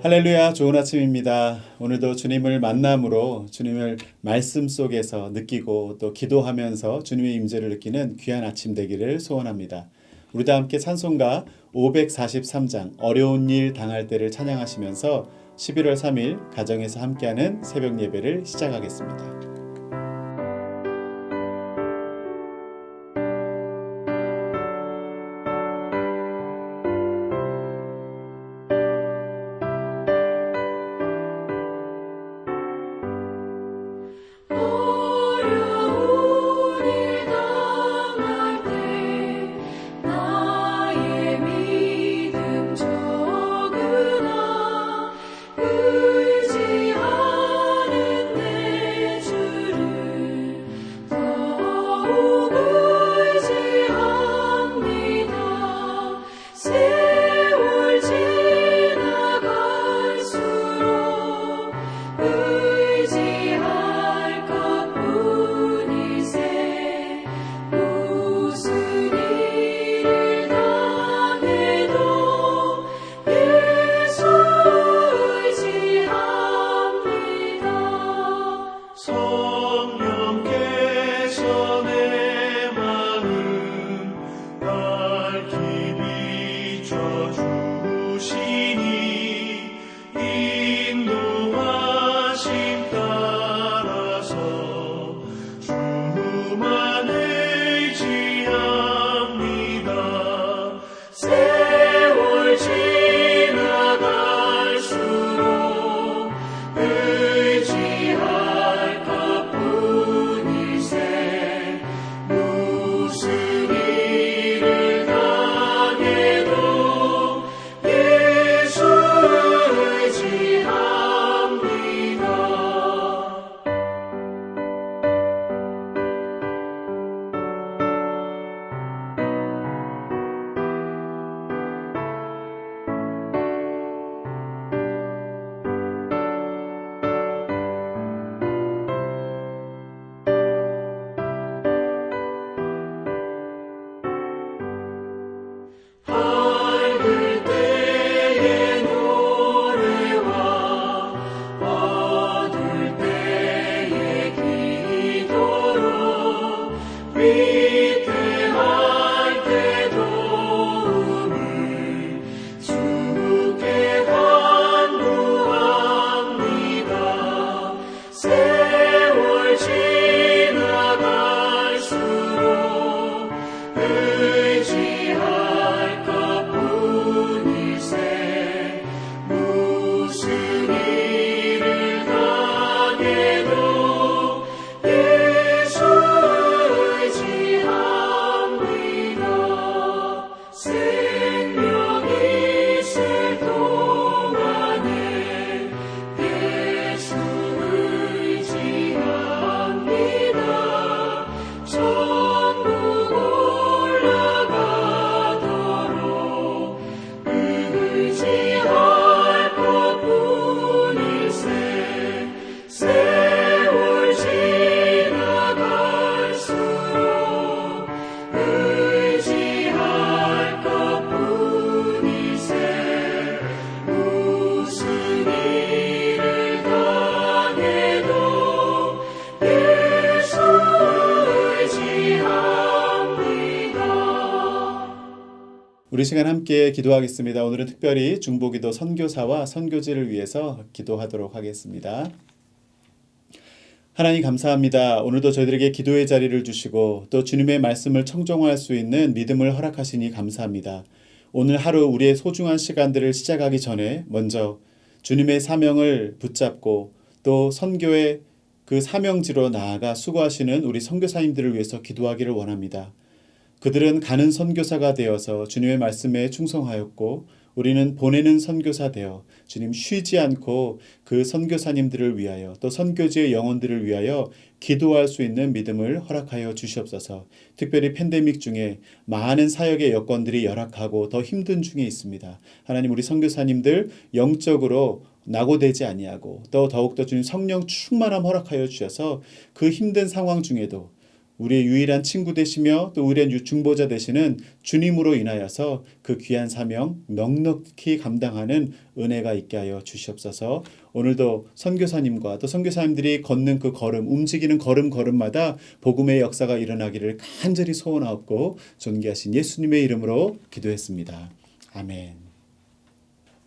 할렐루야, 좋은 아침입니다. 오늘도 주님을 만남으로 주님을 말씀 속에서 느끼고 또 기도하면서 주님의 임재를 느끼는 귀한 아침 되기를 소원합니다. 우리 다 함께 찬송가 543장 어려운 일 당할 때를 찬양하시면서 11월 3일 가정에서 함께하는 새벽 예배를 시작하겠습니다. 우리 시간 함께 기도하겠습니다. 오늘은 특별히 중보기도 선교사와 선교지를 위해서 기도하도록 하겠습니다. 하나님 감사합니다. 오늘도 저희들에게 기도의 자리를 주시고 또 주님의 말씀을 청정할 수 있는 믿음을 허락하시니 감사합니다. 오늘 하루 우리의 소중한 시간들을 시작하기 전에 먼저 주님의 사명을 붙잡고 또 선교의 그 사명지로 나아가 수고하시는 우리 선교사님들을 위해서 기도하기를 원합니다. 그들은 가는 선교사가 되어서 주님의 말씀에 충성하였고 우리는 보내는 선교사 되어 주님 쉬지 않고 그 선교사님들을 위하여 또 선교지의 영혼들을 위하여 기도할 수 있는 믿음을 허락하여 주시옵소서. 특별히 팬데믹 중에 많은 사역의 여건들이 열악하고 더 힘든 중에 있습니다. 하나님 우리 선교사님들 영적으로 낙오되지 아니하고 또 더욱더 주님 성령 충만함 허락하여 주셔서 그 힘든 상황 중에도 우리의 유일한 친구 되시며 또 우리의 중보자 되시는 주님으로 인하여서 그 귀한 사명 넉넉히 감당하는 은혜가 있게 하여 주시옵소서. 오늘도 선교사님과 또 선교사님들이 걷는 그 걸음, 움직이는 걸음걸음마다 복음의 역사가 일어나기를 간절히 소원하옵고 존귀하신 예수님의 이름으로 기도했습니다. 아멘.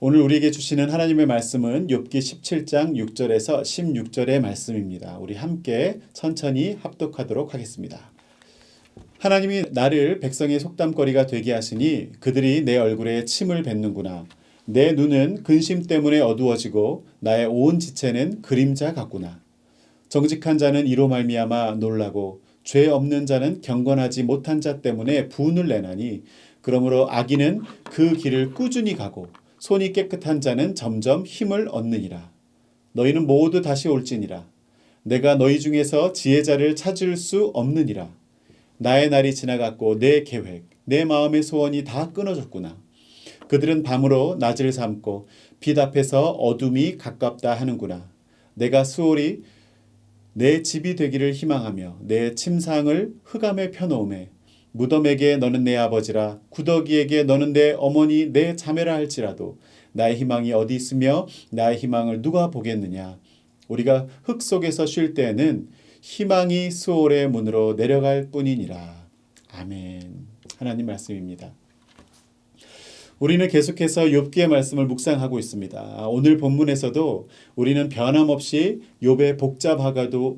오늘 우리에게 주시는 하나님의 말씀은 욥기 17장 6절에서 16절의 말씀입니다. 우리 함께 천천히 합독하도록 하겠습니다. 하나님이 나를 백성의 속담거리가 되게 하시니 그들이 내 얼굴에 침을 뱉는구나. 내 눈은 근심 때문에 어두워지고 나의 온 지체는 그림자 같구나. 정직한 자는 이로 말미암아 놀라고 죄 없는 자는 경건하지 못한 자 때문에 분을 내나니 그러므로 악인은 그 길을 꾸준히 가고 손이 깨끗한 자는 점점 힘을 얻느니라. 너희는 모두 다시 올지니라. 내가 너희 중에서 지혜자를 찾을 수 없느니라. 나의 날이 지나갔고 내 계획, 내 마음의 소원이 다 끊어졌구나. 그들은 밤으로 낮을 삼고 빛 앞에서 어둠이 가깝다 하는구나. 내가 수월이 내 집이 되기를 희망하며 내 침상을 흑암에 펴놓음에 무덤에게 너는 내 아버지라 구더기에게 너는 내 어머니 내 자매라 할지라도 나의 희망이 어디 있으며 나의 희망을 누가 보겠느냐. 우리가 흙 속에서 쉴 때에는 희망이 수월의 문으로 내려갈 뿐이니라. 아멘. 하나님 말씀입니다. 우리는 계속해서 욥기의 말씀을 묵상하고 있습니다. 오늘 본문에서도 우리는 변함없이 욥의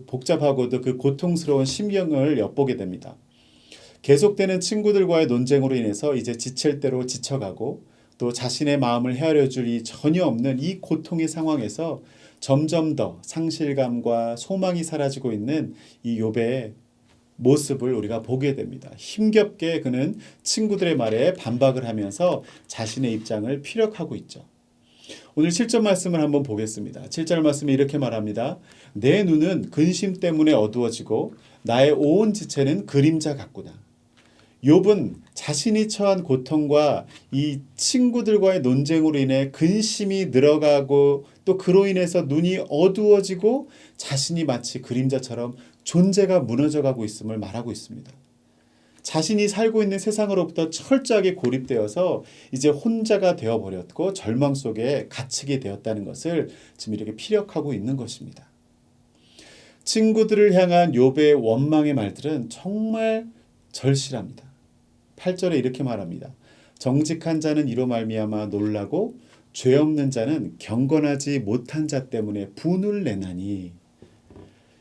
복잡하고도 그 고통스러운 심경을 엿보게 됩니다. 계속되는 친구들과의 논쟁으로 인해서 이제 지칠 대로 지쳐가고 또 자신의 마음을 헤아려 줄이 전혀 없는 이 고통의 상황에서 점점 더 상실감과 소망이 사라지고 있는 이 욥의 모습을 우리가 보게 됩니다. 힘겹게 그는 친구들의 말에 반박을 하면서 자신의 입장을 피력하고 있죠. 오늘 7절 말씀을 한번 보겠습니다. 7절 말씀이 이렇게 말합니다. 내 눈은 근심 때문에 어두워지고 나의 온 지체는 그림자 같구나. 욥은 자신이 처한 고통과 이 친구들과의 논쟁으로 인해 근심이 늘어가고 또 그로 인해서 눈이 어두워지고 자신이 마치 그림자처럼 존재가 무너져가고 있음을 말하고 있습니다. 자신이 살고 있는 세상으로부터 철저하게 고립되어서 이제 혼자가 되어버렸고 절망 속에 갇히게 되었다는 것을 지금 이렇게 피력하고 있는 것입니다. 친구들을 향한 욥의 원망의 말들은 정말 절실합니다. 8절에 이렇게 말합니다. 정직한 자는 이로 말미암아 놀라고 죄 없는 자는 경건하지 못한 자 때문에 분을 내나니.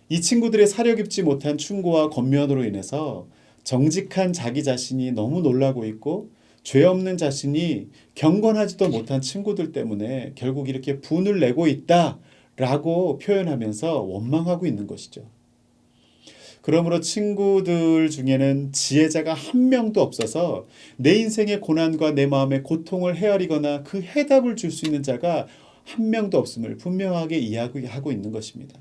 이 친구들의 사려 깊지 못한 충고와 권면으로 인해서 정직한 자기 자신이 너무 놀라고 있고 죄 없는 자신이 경건하지도 못한 친구들 때문에 결국 이렇게 분을 내고 있다라고 표현하면서 원망하고 있는 것이죠. 그러므로 친구들 중에는 지혜자가 한 명도 없어서 내 인생의 고난과 내 마음의 고통을 헤아리거나 그 해답을 줄 수 있는 자가 한 명도 없음을 분명하게 이야기하고 있는 것입니다.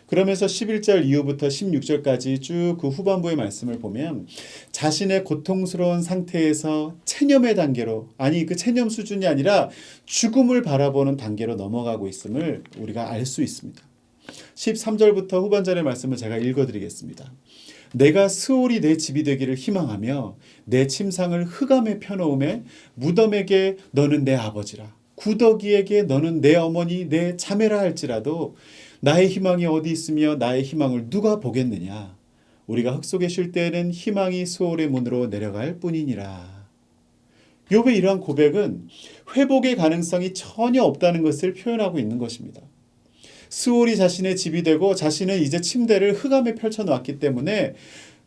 그러면서 11절 이후부터 16절까지 쭉 그 후반부의 말씀을 보면 자신의 고통스러운 상태에서 체념의 단계로, 아니 그 체념 수준이 아니라 죽음을 바라보는 단계로 넘어가고 있음을 우리가 알 수 있습니다. 13절부터 후반절의 말씀을 제가 읽어드리겠습니다. 내가 스올이 내 집이 되기를 희망하며 내 침상을 흑암에 펴놓음에 무덤에게 너는 내 아버지라 구더기에게 너는 내 어머니 내 자매라 할지라도 나의 희망이 어디 있으며 나의 희망을 누가 보겠느냐. 우리가 흙 속에 쉴 때에는 희망이 스올의 문으로 내려갈 뿐이니라. 욥의 이러한 고백은 회복의 가능성이 전혀 없다는 것을 표현하고 있는 것입니다. 스올이 자신의 집이 되고 자신은 이제 침대를 흑암에 펼쳐놓았기 때문에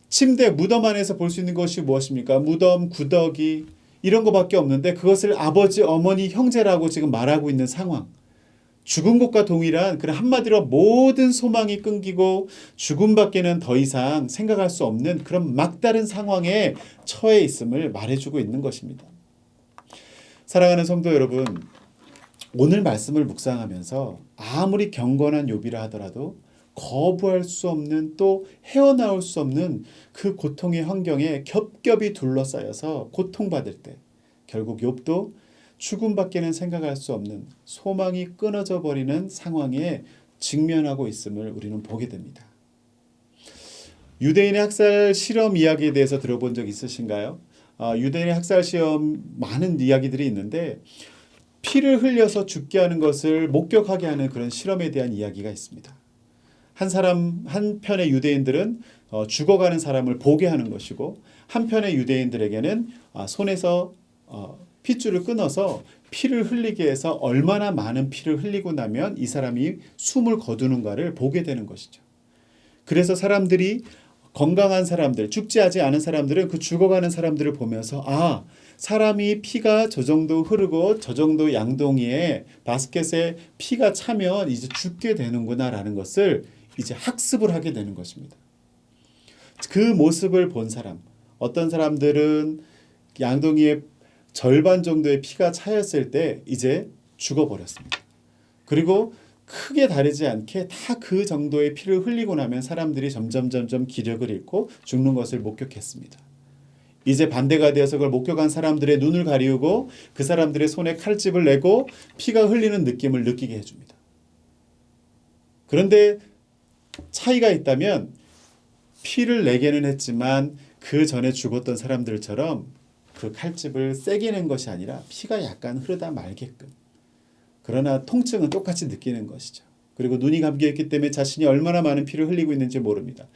침대 무덤 안에서 볼 수 있는 것이 무엇입니까? 무덤, 구더기 이런 것밖에 없는데 그것을 아버지, 어머니, 형제라고 지금 말하고 있는 상황. 죽은 것과 동일한 그런 한마디로 모든 소망이 끊기고 죽음밖에는 더 이상 생각할 수 없는 그런 막다른 상황에 처해 있음을 말해주고 있는 것입니다. 사랑하는 성도 여러분, 오늘 말씀을 묵상하면서 아무리 경건한 욥이라 하더라도 거부할 수 없는 또 헤어나올 수 없는 그 고통의 환경에 겹겹이 둘러싸여서 고통받을 때 결국 욥도 죽음밖에는 생각할 수 없는 소망이 끊어져 버리는 상황에 직면하고 있음을 우리는 보게 됩니다. 유대인의 학살 실험 이야기에 대해서 들어본 적 있으신가요? 유대인의 학살 시험 많은 이야기들이 있는데 피를 흘려서 죽게 하는 것을 목격하게 하는 그런 실험에 대한 이야기가 있습니다. 한편의 유대인들은 죽어가는 사람을 보게 하는 것이고 한편의 유대인들에게는 손에서 핏줄을 끊어서 피를 흘리게 해서 얼마나 많은 피를 흘리고 나면 이 사람이 숨을 거두는가를 보게 되는 것이죠. 그래서 사람들이 건강한 사람들, 죽지 않은 사람들은 그 죽어가는 사람들을 보면서 사람이 피가 저 정도 흐르고 저 정도 양동이에 바스켓에 피가 차면 이제 죽게 되는구나라는 것을 이제 학습을 하게 되는 것입니다. 그 모습을 본 사람, 어떤 사람들은 양동이에 절반 정도의 피가 차였을 때 이제 죽어버렸습니다. 그리고 크게 다르지 않게 다 그 정도의 피를 흘리고 나면 사람들이 점점 기력을 잃고 죽는 것을 목격했습니다. 이제 반대가 되어서 그걸 목격한 사람들의 눈을 가리우고 그 사람들의 손에 칼집을 내고 피가 흘리는 느낌을 느끼게 해줍니다. 그런데 차이가 있다면 피를 내게는 했지만 그 전에 죽었던 사람들처럼 그 칼집을 세게 낸 것이 아니라 피가 약간 흐르다 말게끔, 그러나 통증은 똑같이 느끼는 것이죠. 그리고 눈이 감겨있기 때문에 자신이 얼마나 많은 피를 흘리고 있는지 모릅니다.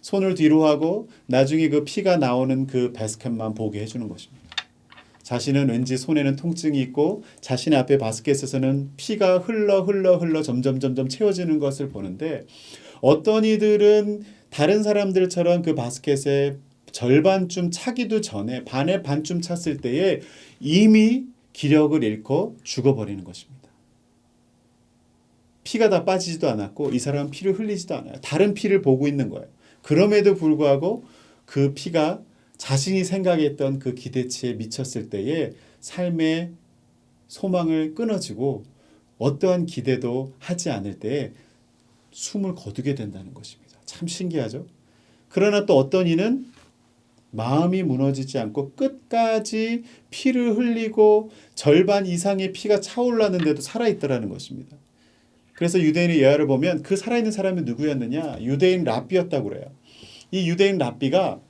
손을 뒤로 하고 나중에 그 피가 나오는 그 바스켓만 보게 해주는 것입니다. 자신은 왠지 손에는 통증이 있고 자신의 앞에 바스켓에서는 피가 흘러 점점 채워지는 것을 보는데, 어떤 이들은 다른 사람들처럼 그 바스켓에 절반쯤 차기도 전에 반의 반쯤 찼을 때에 이미 기력을 잃고 죽어버리는 것입니다. 피가 다 빠지지도 않았고 이 사람은 피를 흘리지도 않아요. 다른 피를 보고 있는 거예요. 그럼에도 불구하고 그 피가 자신이 생각했던 그 기대치에 미쳤을 때에 삶의 소망을 끊어지고 어떠한 기대도 하지 않을 때에 숨을 거두게 된다는 것입니다. 참 신기하죠? 그러나 또 어떤 이는 마음이 무너지지 않고 끝까지 피를 흘리고 절반 이상의 피가 차올랐는데도 살아있더라는 것입니다. 그래서 유대인의 예화를 보면 그 살아있는 사람이 누구였느냐? 유대인 랍비였다고 그래요. 이 유대인 랍비가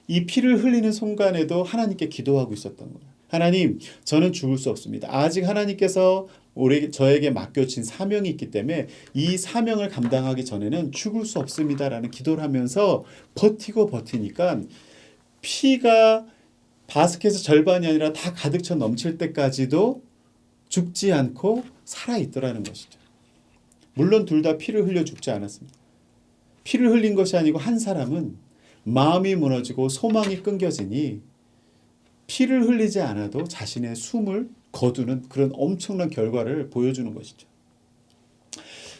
이 피를 흘리는 순간에도 하나님께 기도하고 있었던 거예요. 하나님, 저는 죽을 수 없습니다. 아직 하나님께서 저에게 맡겨진 사명이 있기 때문에 이 사명을 감당하기 전에는 죽을 수 없습니다라는 기도를 하면서 버티니까 피가 바스켓의 절반이 아니라 다 가득 차 넘칠 때까지도 죽지 않고 살아있더라는 것이죠. 물론 둘 다 피를 흘려 죽지 않았습니다. 피를 흘린 것이 아니고 한 사람은 마음이 무너지고 소망이 끊겨지니 피를 흘리지 않아도 자신의 숨을 거두는 그런 엄청난 결과를 보여주는 것이죠.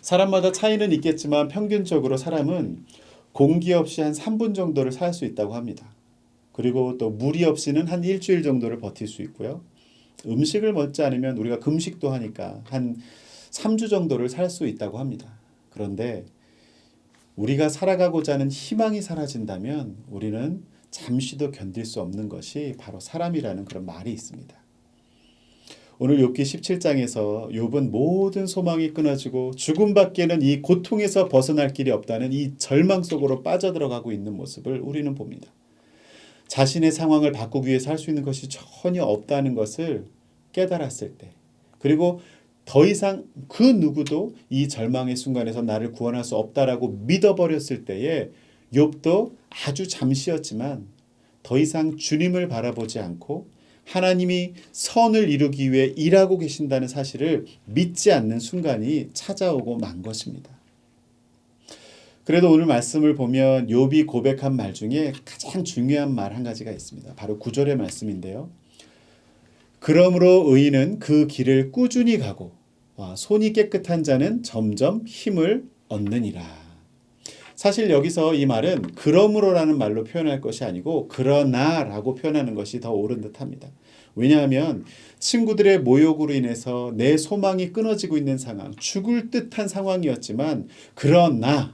사람마다 차이는 있겠지만 평균적으로 사람은 공기 없이 한 3분 정도를 살 수 있다고 합니다. 그리고 또 물이 없이는 한 일주일 정도를 버틸 수 있고요. 음식을 먹지 않으면 우리가 금식도 하니까 한 3주 정도를 살 수 있다고 합니다. 그런데 우리가 살아가고자 하는 희망이 사라진다면 우리는 잠시도 견딜 수 없는 것이 바로 사람이라는 그런 말이 있습니다. 오늘 욥기 17장에서 욥은 모든 소망이 끊어지고 죽음밖에는 이 고통에서 벗어날 길이 없다는 이 절망 속으로 빠져들어가고 있는 모습을 우리는 봅니다. 자신의 상황을 바꾸기 위해서 할 수 있는 것이 전혀 없다는 것을 깨달았을 때, 그리고 더 이상 그 누구도 이 절망의 순간에서 나를 구원할 수 없다라고 믿어버렸을 때에 욥도 아주 잠시였지만 더 이상 주님을 바라보지 않고 하나님이 선을 이루기 위해 일하고 계신다는 사실을 믿지 않는 순간이 찾아오고 만 것입니다. 그래도 오늘 말씀을 보면 욥이 고백한 말 중에 가장 중요한 말 한 가지가 있습니다. 바로 9절의 말씀인데요. 그러므로 의인은 그 길을 꾸준히 가고 손이 깨끗한 자는 점점 힘을 얻느니라. 사실 여기서 이 말은 그러므로라는 말로 표현할 것이 아니고 그러나라고 표현하는 것이 더 옳은 듯합니다. 왜냐하면 친구들의 모욕으로 인해서 내 소망이 끊어지고 있는 상황, 죽을 듯한 상황이었지만 그러나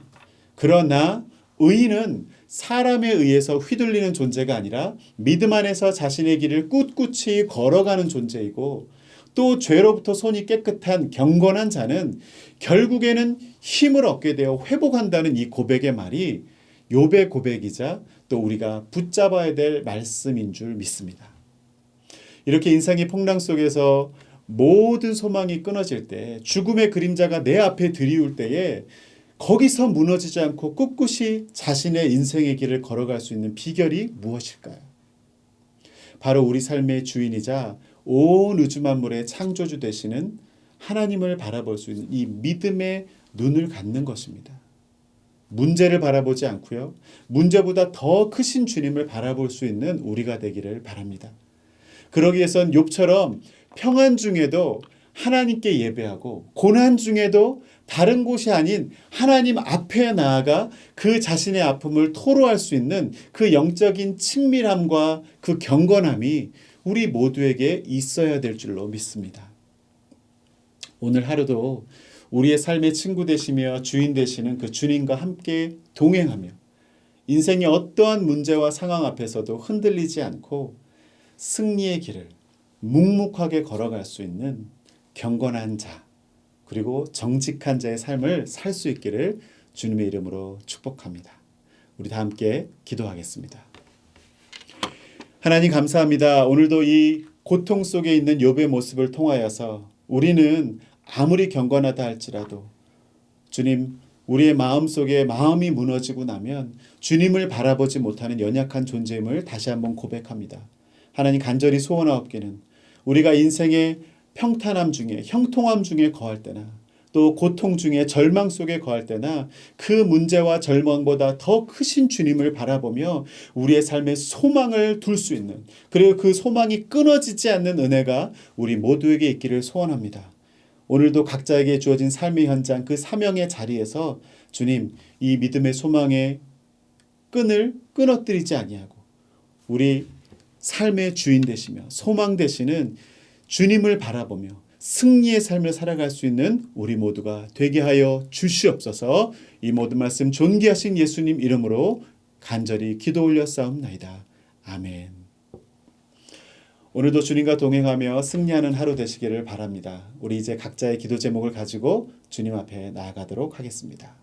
의인은 사람에 의해서 휘둘리는 존재가 아니라 믿음 안에서 자신의 길을 꿋꿋이 걸어가는 존재이고, 또 죄로부터 손이 깨끗한 경건한 자는 결국에는 힘을 얻게 되어 회복한다는 이 고백의 말이 욥의 고백이자 또 우리가 붙잡아야 될 말씀인 줄 믿습니다. 이렇게 인생의 풍랑 속에서 모든 소망이 끊어질 때, 죽음의 그림자가 내 앞에 들이울 때에 거기서 무너지지 않고 꿋꿋이 자신의 인생의 길을 걸어갈 수 있는 비결이 무엇일까요? 바로 우리 삶의 주인이자 온 우주 만물의 창조주 되시는 하나님을 바라볼 수 있는 이 믿음의 눈을 갖는 것입니다. 문제를 바라보지 않고요. 문제보다 더 크신 주님을 바라볼 수 있는 우리가 되기를 바랍니다. 그러기 위해선 욥처럼 평안 중에도 하나님께 예배하고 고난 중에도 다른 곳이 아닌 하나님 앞에 나아가 그 자신의 아픔을 토로할 수 있는 그 영적인 친밀함과 그 경건함이 우리 모두에게 있어야 될 줄로 믿습니다. 오늘 하루도 우리의 삶의 친구 되시며 주인 되시는 그 주님과 함께 동행하며 인생의 어떠한 문제와 상황 앞에서도 흔들리지 않고 승리의 길을 묵묵하게 걸어갈 수 있는 경건한 자, 그리고 정직한 자의 삶을 살 수 있기를 주님의 이름으로 축복합니다. 우리 다 함께 기도하겠습니다. 하나님 감사합니다. 오늘도 이 고통 속에 있는 욥의 모습을 통하여서 우리는 아무리 경건하다 할지라도 주님, 우리의 마음속에 마음이 무너지고 나면 주님을 바라보지 못하는 연약한 존재임을 다시 한번 고백합니다. 하나님 간절히 소원하옵기는 우리가 인생의 평탄함 중에 형통함 중에 거할 때나 또 고통 중에 절망 속에 거할 때나 그 문제와 절망보다 더 크신 주님을 바라보며 우리의 삶에 소망을 둘 수 있는, 그리고 그 소망이 끊어지지 않는 은혜가 우리 모두에게 있기를 소원합니다. 오늘도 각자에게 주어진 삶의 현장, 그 사명의 자리에서 주님, 이 믿음의 소망의 끈을 끊어뜨리지 아니하고 우리 삶의 주인 되시며 소망 되시는 주님을 바라보며 승리의 삶을 살아갈 수 있는 우리 모두가 되게 하여 주시옵소서. 이 모든 말씀 존귀하신 예수님 이름으로 간절히 기도 올렸사옵나이다. 아멘. 오늘도 주님과 동행하며 승리하는 하루 되시기를 바랍니다. 우리 이제 각자의 기도 제목을 가지고 주님 앞에 나아가도록 하겠습니다.